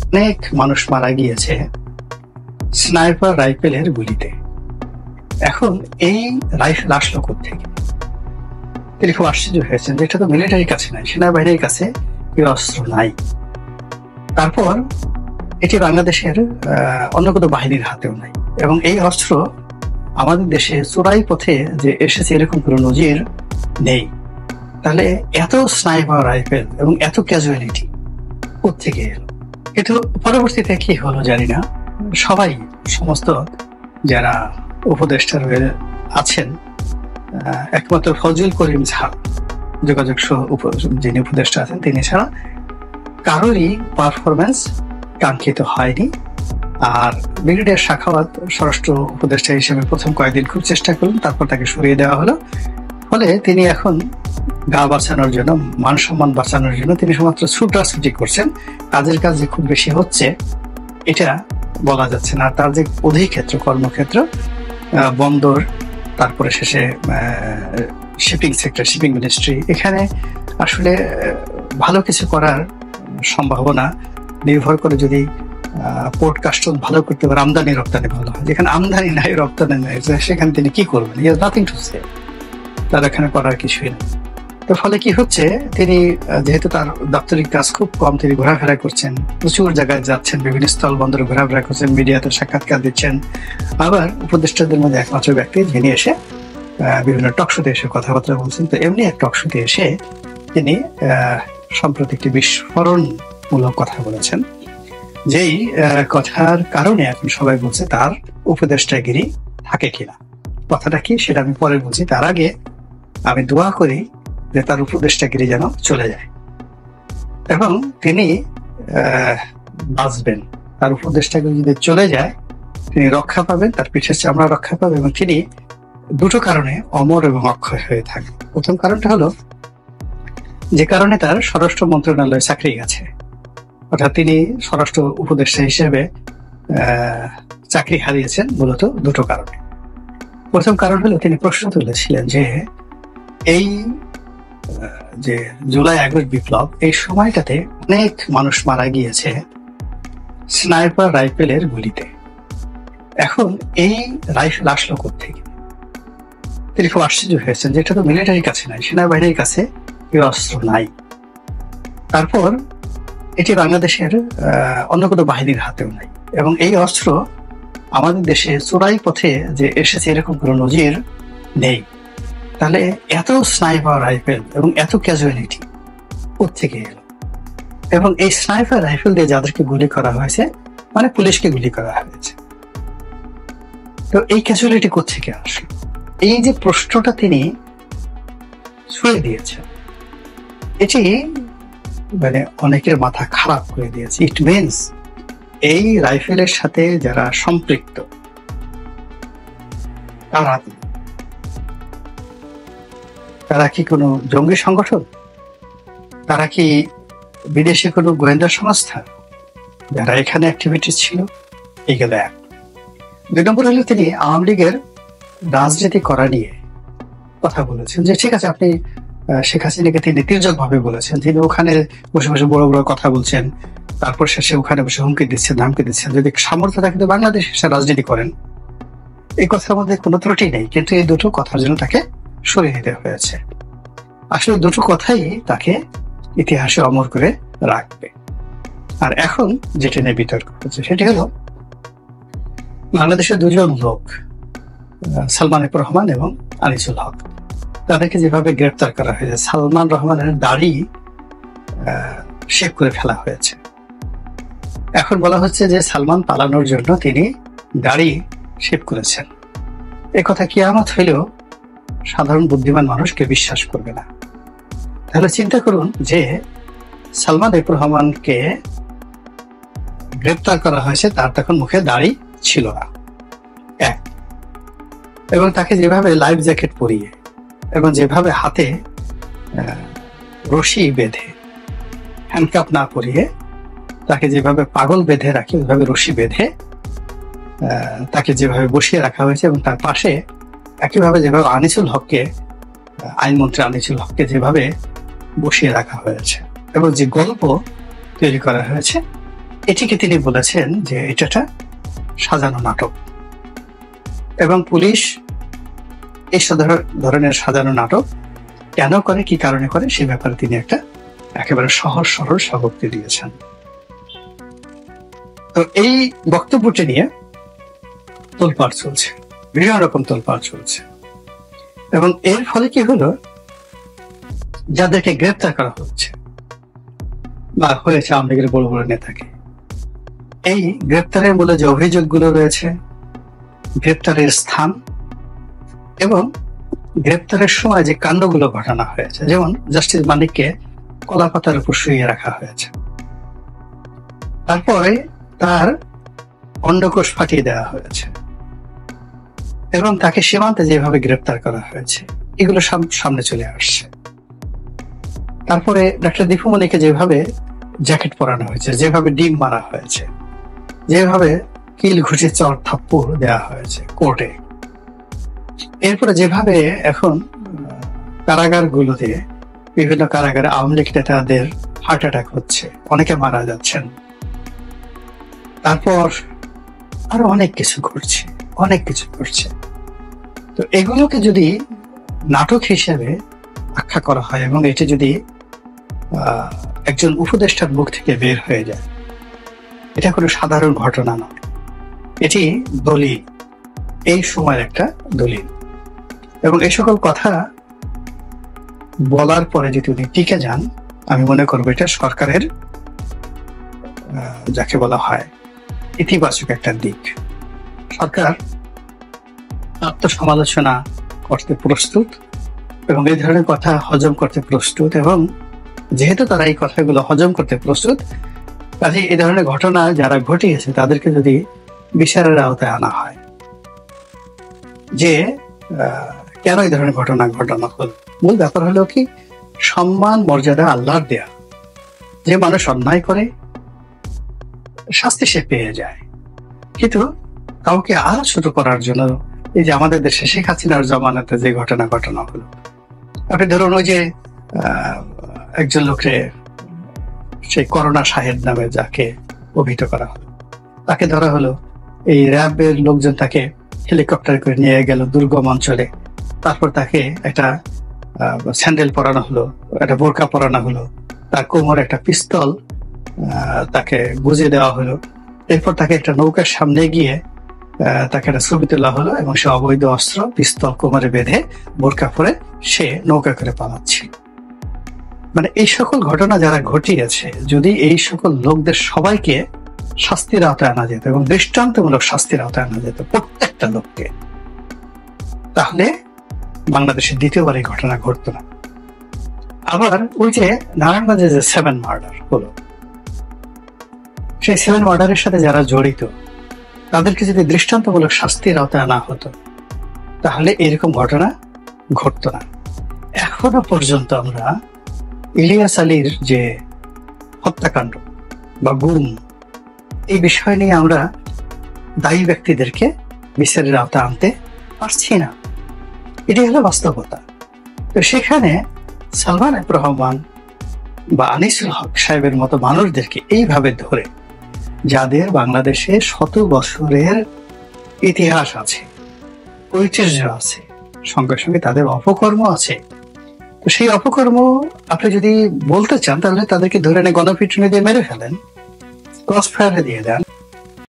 অনেক মানুষ মারা গিয়েছে স্নাইপার রাইফেলের গুলিতে। এখন এই রাইফেল আসলো কোত্থেকে? তিনি খুব আশ্চর্য হয়েছেন যে এটা তো মিলিটারির কাছে নাই, সেনাবাহিনীর কাছে এই অস্ত্র নাই। তারপর এটি বাংলাদেশের অন্য কোনো বাহিনীর হাতেও নাই, এবং এই অস্ত্র আমাদের দেশে চোরাই পথে যে এসেছে এরকম কোনো নজির নেই। তাহলে এত স্নাইপার রাইফেল এবং এত ক্যাজুয়ালিটি কোত্থেকে এলো? কিন্তু পরবর্তীতে কি হলো জানি না, সবাই সমস্ত যারা উপদেষ্টা আছেন, একমাত্র ফজল করিম ছাড়া, যোগাযোগ যিনি উপদেষ্টা আছেন তিনি ছাড়া কারোরই পারফরমেন্স কাঙ্ক্ষিত হয়নি। আর ব্রিগেডিয়ার সাখাওয়াত স্বরাষ্ট্র উপদেষ্টা হিসেবে প্রথম কয়েকদিন খুব চেষ্টা করলেন, তারপর তাকে সরিয়ে দেওয়া হলো। ফলে তিনি এখন গা বাঁচানোর জন্য, মান সম্মান বাঁচানোর জন্য তিনি শুধুমাত্র ছুটাছুটি করছেন। কাজের কাজ যে খুব বেশি হচ্ছে এটা বলা যাচ্ছে না। তার যে অধিক্ষেত্র, কর্মক্ষেত্র, বন্দর, তারপরে শেষে শিপিং সেক্টর, শিপিং মিনিস্ট্রি, এখানে আসলে ভালো কিছু করার সম্ভাবনা নির্ভর করে যদি পোর্ট কাস্টম ভালো করতে পারে, আমদানি রপ্তানি ভালো হয়। যেখানে আমদানি নাই, রপ্তানি নাই, সেখানে তিনি কি করবেন? He has nothing to say. তার এখানে করার কিছুই নেই। তো ফলে কি হচ্ছে, তিনি যেহেতু তার দাপ্তরিক কাজ খুব কম, তিনি ঘোরাফেরা করছেন, প্রচুর জায়গায় যাচ্ছেন, বিভিন্ন স্থল বন্দরে ঘোরাফেরা করছেন, মিডিয়াতে সাক্ষাৎকার দিচ্ছেন। আবার উপদেষ্টাদের মধ্যে একমাত্র ব্যক্তি যিনি এসে বিভিন্ন টকশোতে এসে কথাবার্তা বলছেন। তো এমনি এক টকশোতে এসে তিনি সম্প্রতি একটি বিস্ফোরণমূলক কথা বলেছেন, যেই কথার কারণে এখন সবাই বলছে তার উপদেষ্টাগিরি থাকে কিনা। কথাটা কি সেটা আমি পরে বলছি, তার আগে আমি দোয়া করি যে তার উপদেষ্টাগিরি যেন চলে যায় এবং তিনি বাঁচবেন। তার উপদেষ্টাগিরি যদি চলে যায় তিনি রক্ষা পাবেন, তার পিঠের চামড়া রক্ষা পাবে, এবং তিনি দুটো কারণে অমর এবং অক্ষয় হয়ে থাকবেন। প্রথম কারণটা হলো যে কারণে তার স্বরাষ্ট্র মন্ত্রণালয়ে চাকরি গেছে, অর্থাৎ তিনি স্বরাষ্ট্র উপদেষ্টা হিসেবে চাকরি হারিয়েছেন মূলত দুটো কারণে। প্রথম কারণ হলো তিনি প্রশ্ন তুলেছিলেন যে এই যে জুলাই আগস্ট বিপ্লব, এই সময়টাতে অনেক মানুষ মারা গিয়েছে স্নাইপার রাইফেলের গুলিতে। এখন এই রাইফেল আসলো কোত্থেকে? তিনি খুব আশ্চর্য হয়েছেন যে এটা তো মিলিটারির কাছে নাই, সেনাবাহিনীর কাছে এই অস্ত্র নাই। তারপর এটি বাংলাদেশের অন্য কোনো বাহিনীর হাতেও নাই, এবং এই অস্ত্র আমাদের দেশে চোরাই পথে যে এসেছে এরকম কোনো নজির নেই। তাহলে এত স্নাইপার রাইফেল এবং এত ক্যাজুয়ালিটি কোত্থেকে এলো? এবং এই স্নাইপার রাইফেল দিয়ে যাদেরকে গুলি করা হয়েছে, মানে পুলিশকে গুলি করা হয়েছে, তো এই ক্যাজুয়ালিটি কোত্থেকে আসলো? এই যে প্রশ্নটা তিনি ছুঁয়ে দিয়েছেন, এটি মানে অনেকের মাথা খারাপ করে দিয়েছে। ইট মিনস এই রাইফেলের সাথে যারা সম্পৃক্ত তারা কি কোনো জঙ্গি সংগঠন? তারা কি বিদেশি কোনো গোয়েন্দা সংস্থা যারা এখানে অ্যাক্টিভিটিস ছিল? এইগুলো এক। দুই নম্বর হলো তিনি আওয়ামী লীগের রাজনীতি করা নিয়ে কথা বলেছেন, যে ঠিক আছে আপনি শেখ হাসিনাকে তিনি তির্যক ভাবে বলেছেন, তিনি ওখানে বসে বসে বড় বড় কথা বলছেন, তারপর শেষে ওখানে বসে হুমকি দিচ্ছেন, ধামকি দিচ্ছেন, যদি সামর্থ্য থাকে তো বাংলাদেশে এসে রাজনীতি করেন। এই কথার মধ্যে কোনো ত্রুটি নেই, কিন্তু এই দুটো কথার জন্য তাকে সরিয়ে দিতে হয়েছে। আসলে দুটো কথাই তাকে ইতিহাসে অমর করে রাখবে। আর এখন যেটা নিয়ে বিতর্ক হচ্ছে সেটি হলো বাংলাদেশের দুজন লোক, সালমান এফ রহমান এবং আনিসুল হক, তাদেরকে যেভাবে গ্রেপ্তার করা হয়েছে, সালমান রহমানের দাড়ি শেভ করে ফেলা হয়েছে। এখন বলা হচ্ছে যে সালমান পালানোর জন্য তিনি দাড়ি শেভ করেছেন। এ কথা কিয়ামত হইলেও সাধারণ বুদ্ধিমান মানুষকে বিশ্বাস করবে না। তাহলে চিন্তা করুন যে সালমান এফ রহমানকে গ্রেপ্তার করা হয়েছে, তার তখন মুখে দাড়ি ছিল না, এক, এবং তাকে যেভাবে লাইফ জ্যাকেট পরিয়ে এবং যেভাবে হাতে রশি বেঁধে, হ্যান্ডকাপ না পরিয়ে তাকে যেভাবে পাগল বেঁধে রাখে, ওইভাবে রশি বেঁধে তাকে যেভাবে বসিয়ে রাখা হয়েছে, এবং তার পাশে একইভাবে যেভাবে আনিসুল হককে, আইনমন্ত্রী আনিসুল হককে যেভাবে বসিয়ে রাখা হয়েছে, এবং যে গল্প তৈরি করা হয়েছে, এটিকে তিনি বলেছেন যে এটা একটা সাজানো নাটক, এবং পুলিশ এই ধরনের সাজানো নাটক কেন করে, কি কারণে করে, সে ব্যাপারে তিনি একটা একেবারে সহজ সরল স্বীকারোক্তি দিয়েছেন। তো এই বক্তব্যটি নিয়ে তোলপাড় চলছে, বিভিন্ন রকম তোলপাড় চলছে, এবং এর ফলে কি হলো, যাদেরকে গ্রেপ্তার করা হচ্ছে বা হয়েছে আওয়ামী লীগের বড় বড় নেতাকে, এই গ্রেপ্তারের মূলে যে অভিযোগগুলো রয়েছে, গ্রেপ্তারের স্থান এবং গ্রেপ্তারের সময় যে কাণ্ডগুলো ঘটানো হয়েছে, যেমন জাস্টিস মানিককে কলাপাতার উপর শুইয়ে রাখা হয়েছে, তারপরে তার অন্ডকোষ ফাটিয়ে দেওয়া হয়েছে, এবং তাকে সীমান্তে যেভাবে গ্রেপ্তার করা হয়েছে, এগুলো সামনে চলে আসছে। তারপরে ডাক্তার দীপুমণিকে যেভাবে জ্যাকেট পরানো হয়েছে, যেভাবে ডিম মারা হয়েছে, যেভাবে কিল ঘুষি চর থাপ্পড় দেওয়া হয়েছে কোর্টে, এরপরে যেভাবে এখন কারাগারগুলোতে, বিভিন্ন কারাগারে আওয়ামী লীগ নেতাদের হার্ট অ্যাটাক হচ্ছে, অনেকে মারা যাচ্ছেন, তারপর আরো অনেক কিছু ঘটছে, অনেক কিছু ঘটছে। তো এগুলোকে যদি নাটক হিসেবে আখ্যা করা হয় এবং এটি যদি একজন উপদেষ্টার মুখ থেকে বের হয়ে যায়, এটা কোনো সাধারণ ঘটনা নয়, এটি দলিল, এই সময়ের একটা দলিল। এবং এই সকল কথা বলার পরে যদি উনি টিকে যান, আমি মনে করবো এটা সরকারের যাকে বলা হয় ইতিবাচক একটা দিক। সরকার আত্মসমালোচনা করতে প্রস্তুত এবং এই ধরনের কথা হজম করতে প্রস্তুত, এবং যেহেতু তারা এই কথাগুলো হজম করতে প্রস্তুত, কাজে এই ধরনের ঘটনা যারা ঘটিয়েছে তাদেরকে যদি বিচারের আওতায় আনা হয়, যে কেন এই ধরনের ঘটনা ঘটানো হল, মূল ব্যাপার হলো কি, সম্মান মর্যাদা আল্লাহর দেয়া, যে মানুষ অন্যায় করে শাস্তি সে পেয়ে যায়, কিন্তু কাউকে আরো ছোট করার জন্য, এই যে আমাদের দেশে শেখ হাসিনার জমানাতে যে ঘটনা ঘটনা হলো, আপনি ধরুন ওই যে একজন লোককে, সেই করোনা শাহেদ নামে যাকে অভিহিত করা হলো, তাকে ধরা হলো, এই র্যাবের লোকজন তাকে হেলিকপ্টার করে নিয়ে গেল দুর্গম অঞ্চলে, তারপর তাকে একটা স্যান্ডেল পরানো হলো, একটা বোরকা পরানো হলো, তার কোমরে একটা পিস্তল তাকে গুঁজে দেওয়া হলো, এরপর তাকে একটা নৌকার সামনে গিয়ে তাকে একটা ছবি তোলা হলো, এবং সে অবৈধ অস্ত্র পিস্তল কোমরে বেঁধে বোরকা পরে সে নৌকা করে পালাচ্ছে। মানে এই সকল ঘটনা যারা ঘটিয়েছে, যদি এই সকল লোকদের সবাইকে শাস্তির আওতায় আনা যেত এবং দৃষ্টান্তমূলক শাস্তির আওতায় আনা যেত প্রত্যেকটা লোককে, তাহলে বাংলাদেশে দ্বিতীয়বার এই ঘটনা ঘটতো না। আবার ওই যে নারায়ণগঞ্জে যে 7 মার্ডার হলো, সেই 7 মার্ডারের সাথে যারা জড়িত তাদেরকে যদি দৃষ্টান্তমূলক শাস্তির আওতায় আনা হতো, তাহলে এরকম ঘটনা ঘটতো না। এখনো পর্যন্ত আমরা ইলিয়াস আলীর যে হত্যাকাণ্ড বা গুম, এই বিষয় নিয়ে আমরা দায়ী ব্যক্তিদেরকে বিচারের আওতায় আনতে পারছি না, এটি হলো বাস্তবতা। তো সেখানে সালমান এফ রহমান বা আনিসুল হক সাহেবের মতো মানুষদেরকে এইভাবে ধরে, যাদের বাংলাদেশে শত বছরের ইতিহাস আছে, ঐতিহ্য আছে, সঙ্গে সঙ্গে তাদের অপকর্ম আছে, তো সেই অপকর্ম আপনি যদি বলতে চান, তাহলে তাদেরকে ধরে এনে গণপিটুনি দিয়ে মেরে ফেলেন, ক্রস ফায়ারে দিয়ে দেন,